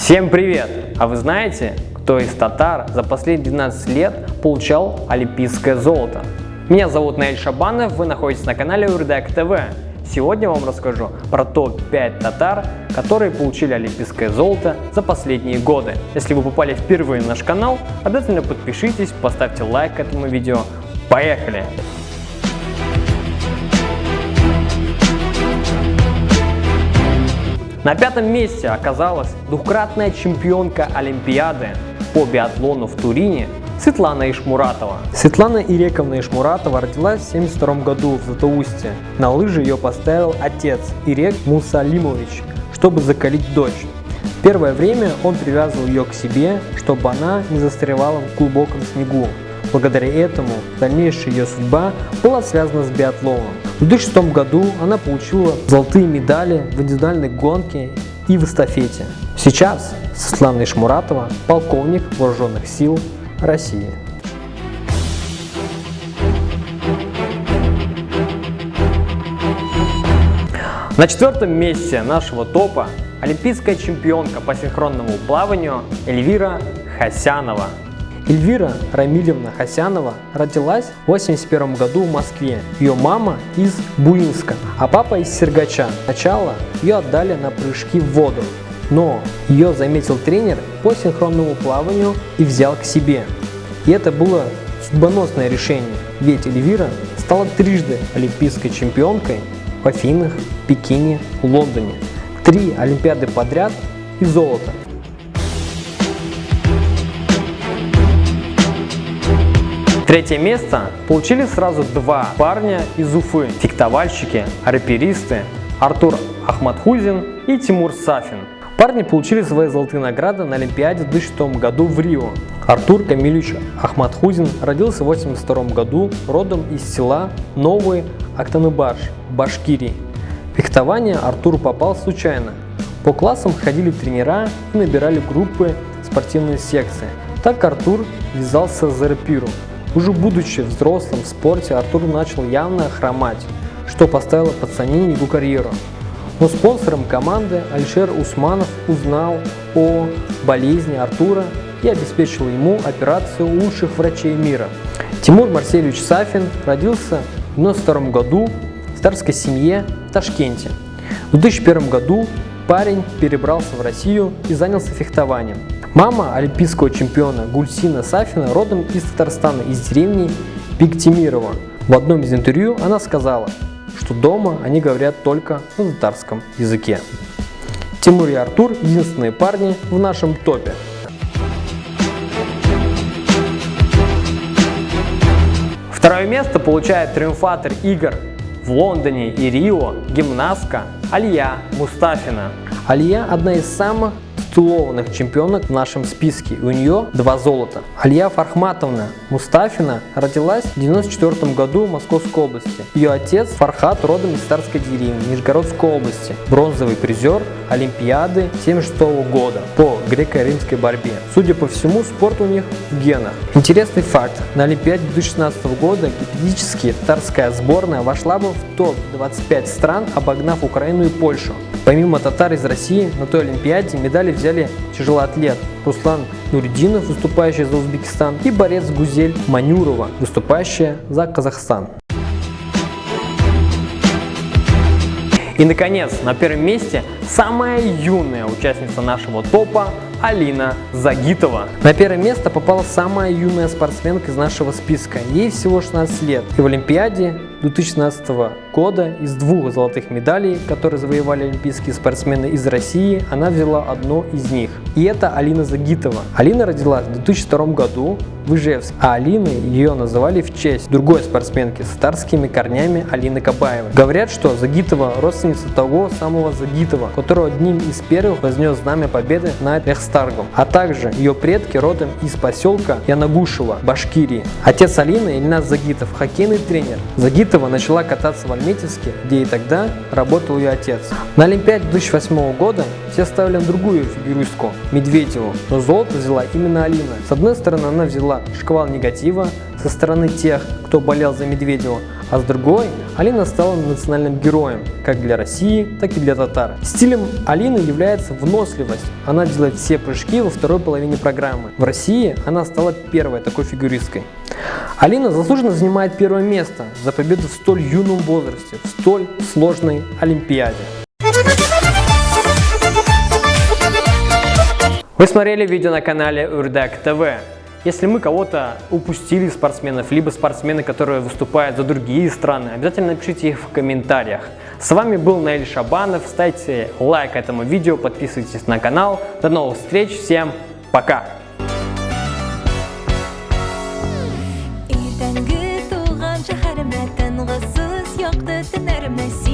Всем привет! А вы знаете, кто из татар за последние 12 лет получал олимпийское золото? Меня зовут Наиль Шабанов, вы находитесь на канале Урдак ТВ. Сегодня я вам расскажу про топ-5 татар, которые получили олимпийское золото за последние годы. Если вы попали впервые на наш канал, обязательно подпишитесь, поставьте лайк к этому видео. Поехали! На пятом месте оказалась двукратная чемпионка Олимпиады по биатлону в Турине Светлана Ишмуратова. Светлана Ирековна Ишмуратова родилась в 1972 году в Златоусте. На лыжи ее поставил отец Ирек Мусалимович, чтобы закалить дочь. В первое время он привязывал ее к себе, чтобы она не застревала в глубоком снегу. Благодаря этому дальнейшая ее судьба была связана с биатлоном. В 2006 году она получила золотые медали в индивидуальной гонке и в эстафете. Сейчас Светлана Ишмуратова – полковник Вооруженных сил России. На четвертом месте нашего топа олимпийская чемпионка по синхронному плаванию Эльвира Хасянова. Эльвира Рамилевна Хасянова родилась в 1981 году в Москве. Ее мама из Буинска, а папа из Сергача. Сначала ее отдали на прыжки в воду, но ее заметил тренер по синхронному плаванию и взял к себе. И это было судьбоносное решение, ведь Эльвира стала трижды олимпийской чемпионкой в Афинах, Пекине, Лондоне. 3 олимпиады подряд и золото. Третье место получили сразу 2 парня из Уфы – фехтовальщики, раперисты Артур Ахматхузин и Тимур Сафин. Парни получили свои золотые награды на Олимпиаде в 2006 году в Рио. Артур Камилевич Ахматхузин родился в 1982 году, родом из села Новый Актаныбаш, Башкирии. В фехтование Артур попал случайно. По классам ходили тренера и набирали группы спортивные секции. Так Артур ввязался за рапиру. Уже будучи взрослым в спорте, Артур начал явно хромать, что поставило под сомнение его карьеру. Но спонсором команды Алишер Усманов узнал о болезни Артура и обеспечил ему операцию лучших врачей мира. Тимур Марсельевич Сафин родился в 1992 году в царской семье в Ташкенте. В 2001 году парень перебрался в Россию и занялся фехтованием. Мама олимпийского чемпиона Гульсина Сафина родом из Татарстана, из деревни Биктимирова. В одном из интервью она сказала, что дома они говорят только на татарском языке. Тимур и Артур – единственные парни в нашем топе. Второе место получает триумфатор игр в Лондоне и Рио гимнастка Алия Мустафина. Алия – одна из самых титулованных чемпионок в нашем списке, и у нее 2 золота. Алия Фархматовна Мустафина родилась в 1994 году в Московской области. Ее отец Фархат родом из Старской деревни Нижегородской области, бронзовый призер Олимпиады 1976 года по греко-римской борьбе. Судя по всему, спорт у них в генах. Интересный факт: на Олимпиаде 2016 года гипотетически татарская сборная вошла бы в топ-25 стран, обогнав Украину и Польшу. Помимо татар из России, на той Олимпиаде медали взяли тяжелоатлет Руслан Нуридинов, выступающий за Узбекистан, и борец Гузель Манюрова, выступающая за Казахстан. И, наконец, на первом месте самая юная участница нашего топа Алина Загитова. На первое место попала самая юная спортсменка из нашего списка. Ей всего 16 лет. И в Олимпиаде 2016 года из 2 золотых медалей, которые завоевали олимпийские спортсмены из России, она взяла одну из них. И это Алина Загитова. Алина родилась в 2002 году в Ижевске, а Алиной ее называли в честь другой спортсменки с татарскими корнями Алины Кабаевой. Говорят, что Загитова родственница того самого Загитова, который одним из первых вознес знамя победы над Рейхстагом, а также ее предки родом из поселка Янагушево, Башкирии. Отец Алины, Ильназ Загитов, хоккейный тренер. Загитова начала кататься в Альметьевске, где и тогда работал ее отец. На Олимпиаде 2008 года все ставили на другую фигуристку – Медведеву, но золото взяла именно Алина. С одной стороны, она взяла шквал негатива со стороны тех, кто болел за Медведева, а с другой Алина стала национальным героем как для России, так и для татар. Стилем Алины является выносливость. Она делает все прыжки во второй половине программы. В России она стала первой такой фигуристкой. Алина заслуженно занимает первое место за победу в столь юном возрасте, в столь сложной Олимпиаде. Вы смотрели видео на канале Урдак ТВ. Если мы кого-то упустили спортсменов, либо спортсмены, которые выступают за другие страны, обязательно напишите их в комментариях. С вами был Наиль Шабанов. Ставьте лайк этому видео, подписывайтесь на канал. До новых встреч, всем пока! Ertangi tug'an shaharima tang'isiz yoqdi tinarmas.